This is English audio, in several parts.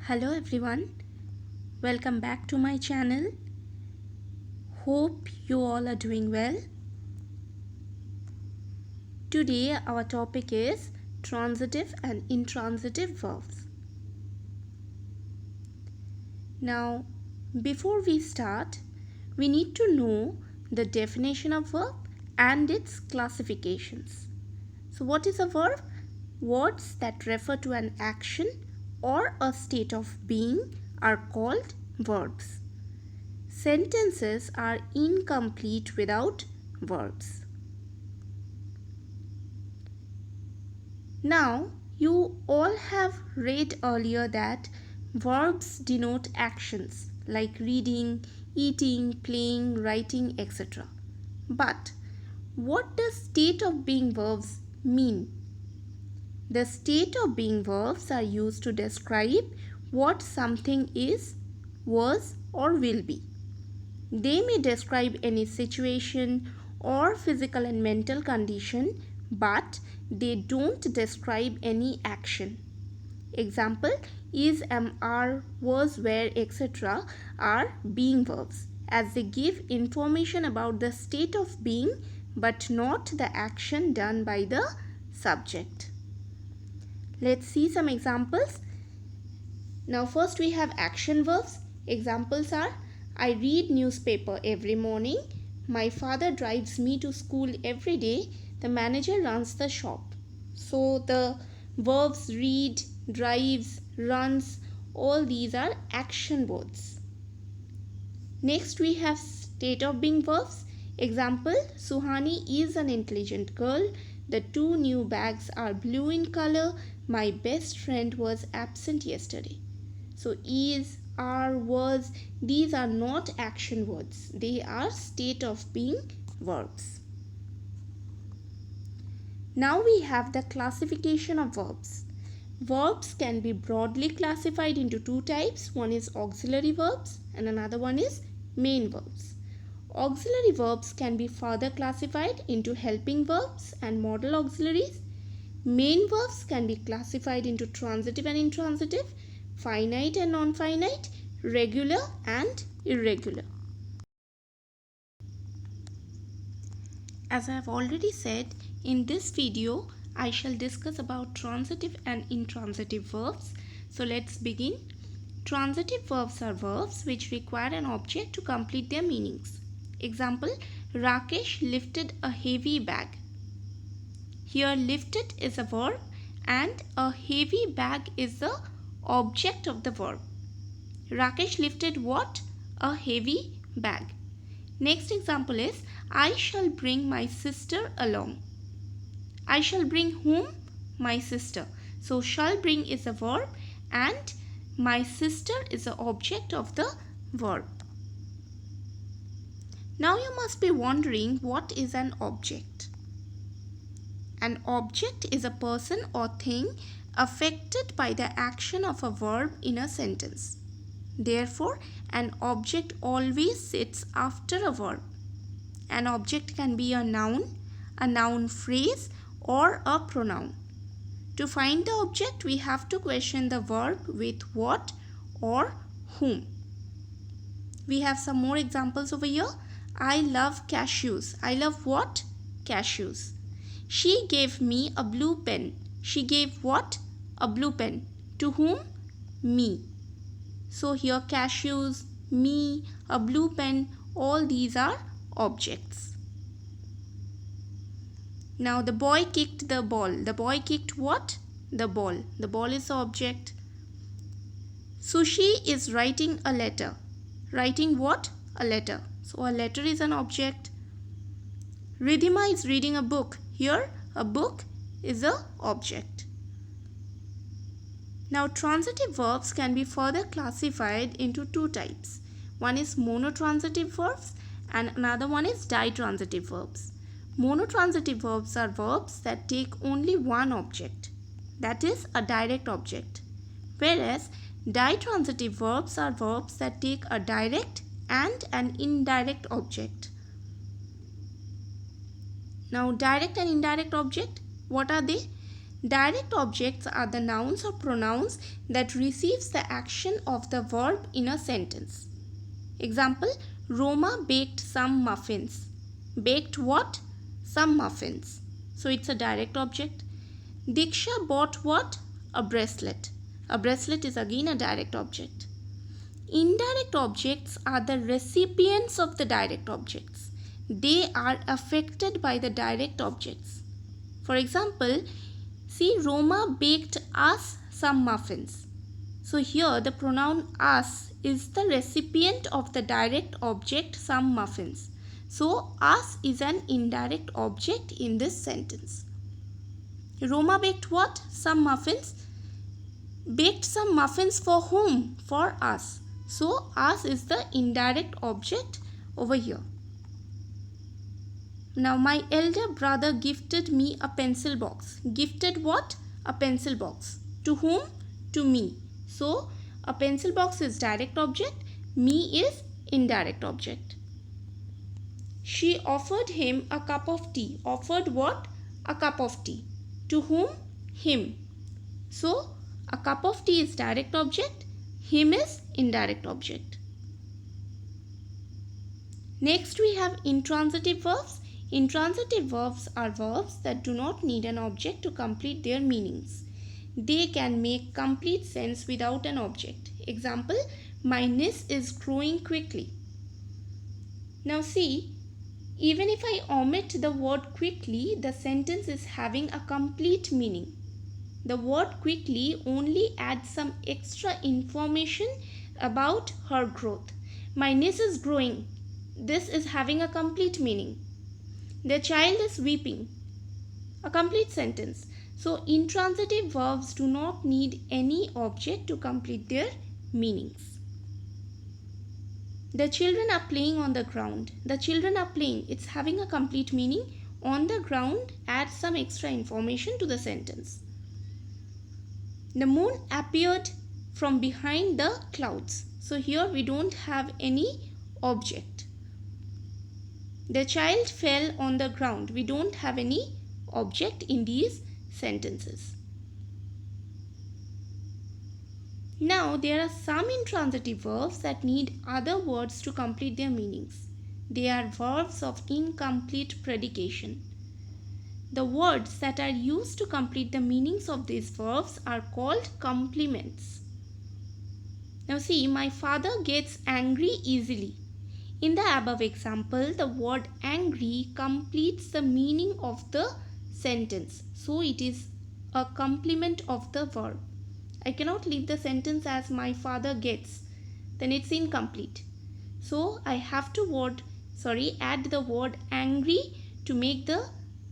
Hello everyone, welcome back to my channel. Hope you all are doing well. Today our topic is transitive and intransitive verbs. Now, before we start, we need to know the definition of verb and its classifications. So what is a verb? Words that refer to an action or a state of being are called verbs. Sentences are incomplete without verbs. Now, you all have read earlier that verbs denote actions like reading, eating, playing, writing, etc. But what does state of being verbs mean? The state of being verbs are used to describe what something is, was, or will be. They may describe any situation or physical and mental condition, but they don't describe any action. Example, is, am, are, was, were, etc. are being verbs, as they give information about the state of being but not the action done by the subject. Let's see some examples. Now first we have action verbs. Examples are: I read newspaper every morning. My father drives me to school every day. The manager runs the shop. So the verbs read, drives, runs, all these are action words. Next we have state of being verbs. Example, Suhani is an intelligent girl. The two new bags are blue in color. My best friend was absent yesterday. So is, are, was, these are not action words. They are state of being verbs. Now we have the classification of verbs. Verbs can be broadly classified into two types. One is auxiliary verbs and another one is main verbs. Auxiliary verbs can be further classified into helping verbs and modal auxiliaries. Main verbs can be classified into transitive and intransitive, finite and non-finite, regular and irregular. As I have already said, in this video I shall discuss about transitive and intransitive verbs. So let's begin. Transitive verbs are verbs which require an object to complete their meanings. Example, Rakesh lifted a heavy bag. Here lifted is a verb and a heavy bag is the object of the verb. Rakesh lifted what? A heavy bag. Next example is, I shall bring my sister along. I shall bring whom? My sister. So shall bring is a verb and my sister is the object of the verb. Now you must be wondering, what is an object? An object is a person or thing affected by the action of a verb in a sentence. Therefore, an object always sits after a verb. An object can be a noun phrase, or a pronoun. To find the object, we have to question the verb with what or whom. We have some more examples over here. I love cashews. I love what? Cashews. She gave me a blue pen. She gave what? A blue pen. To whom? Me. So here cashews, me, a blue pen, all these are objects. Now the boy kicked the ball. The boy kicked what? The ball. The ball is the object. Sushi is writing a letter. Writing what? A letter. So a letter is an object. Ridhima is reading a book. Here a book is an object. Now transitive verbs can be further classified into two types. One is monotransitive verbs and another one is ditransitive verbs. Monotransitive verbs are verbs that take only one object, that is a direct object, whereas ditransitive verbs are verbs that take a direct and an indirect object. Now direct and indirect object, what are they? Direct objects are the nouns or pronouns that receives the action of the verb in a sentence. Example, Roma baked some muffins. Baked what? Some muffins. So it's a direct object. Diksha bought what? A bracelet. A bracelet is again a direct object. Indirect objects are the recipients of the direct objects. They are affected by the direct objects. For example, see, Roma baked us some muffins. So here the pronoun us is the recipient of the direct object some muffins. So us is an indirect object in this sentence. Roma baked what? Some muffins. Baked some muffins for whom? For us. So us is the indirect object over here. Now my elder brother gifted me a pencil box. Gifted what? A pencil box. To whom? To me. So a pencil box is direct object. Me is indirect object. She offered him a cup of tea. Offered what? A cup of tea. To whom? Him. So a cup of tea is direct object. Him is indirect object. Next we have intransitive verbs. Intransitive verbs are verbs that do not need an object to complete their meanings. They can make complete sense without an object. Example, my niece is growing quickly. Now see, even if I omit the word quickly, the sentence is having a complete meaning. The word quickly only adds some extra information about her growth. My niece is growing. This is having a complete meaning. The child is weeping. A complete sentence. So intransitive verbs do not need any object to complete their meanings. The children are playing on the ground. The children are playing. It's having a complete meaning. On the ground adds some extra information to the sentence. The moon appeared from behind the clouds. So here we don't have any object. The child fell on the ground. We don't have any object in these sentences. Now there are some intransitive verbs that need other words to complete their meanings. They are verbs of incomplete predication. The words that are used to complete the meanings of these verbs are called complements. Now see, my father gets angry easily. In the above example, the word angry completes the meaning of the sentence. So it is a complement of the verb. I cannot leave the sentence as my father gets. Then it's incomplete. So I have to add the word angry to make the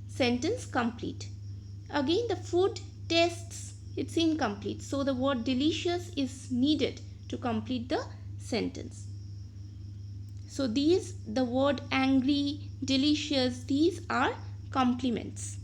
sentence complete. Again, the food tastes, it's incomplete. So the word delicious is needed to complete the sentence. So the word angry, delicious, these are complements.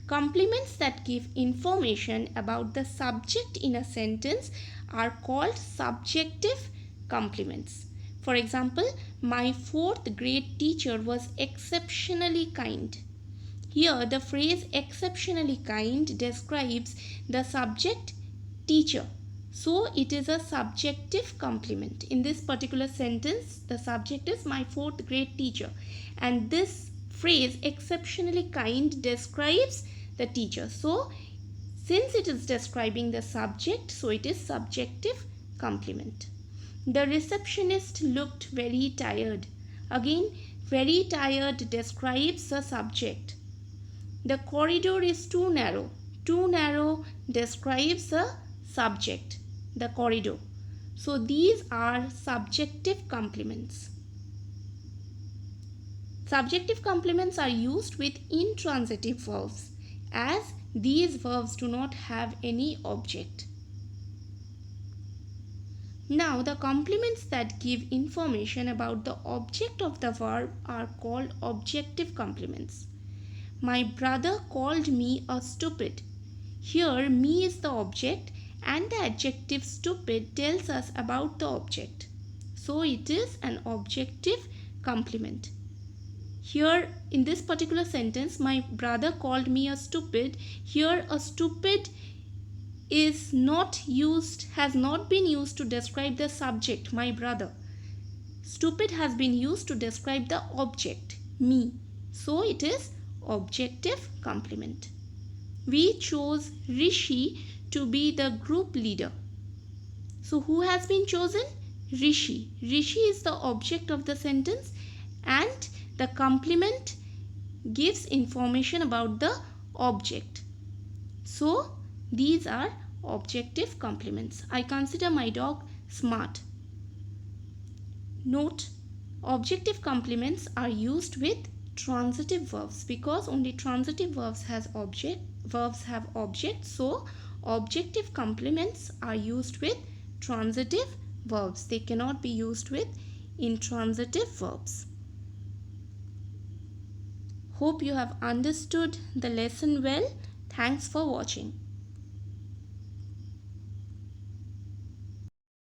Complements that give information about the subject in a sentence are called subjective complements. For example, my 4th grade teacher was exceptionally kind. Here the phrase exceptionally kind describes the subject teacher. So it is a subjective complement. In this particular sentence, the subject is my 4th grade teacher. And this phrase exceptionally kind describes the teacher. So since it is describing the subject, so it is subjective complement. The receptionist looked very tired. Again, very tired describes the subject. The corridor is too narrow. Too narrow describes the subject, the corridor. So these are subjective complements. Subjective complements are used with intransitive verbs, as these verbs do not have any object. Now the complements that give information about the object of the verb are called objective complements. My brother called me a stupid. Here me is the object and the adjective stupid tells us about the object. So it is an objective complement. Here in this particular sentence, my brother called me a stupid. Here a stupid is not used, has not been used to describe the subject, my brother. Stupid has been used to describe the object, me. So it is objective complement. We chose Rishi to be the group leader. So who has been chosen? Rishi. Rishi is the object of the sentence and the complement gives information about the object. So these are objective complements. I consider my dog smart. Note, objective complements are used with transitive verbs because only transitive verbs have object. So objective complements are used with transitive verbs. They cannot be used with intransitive verbs. Hope you have understood the lesson well. Thanks for watching.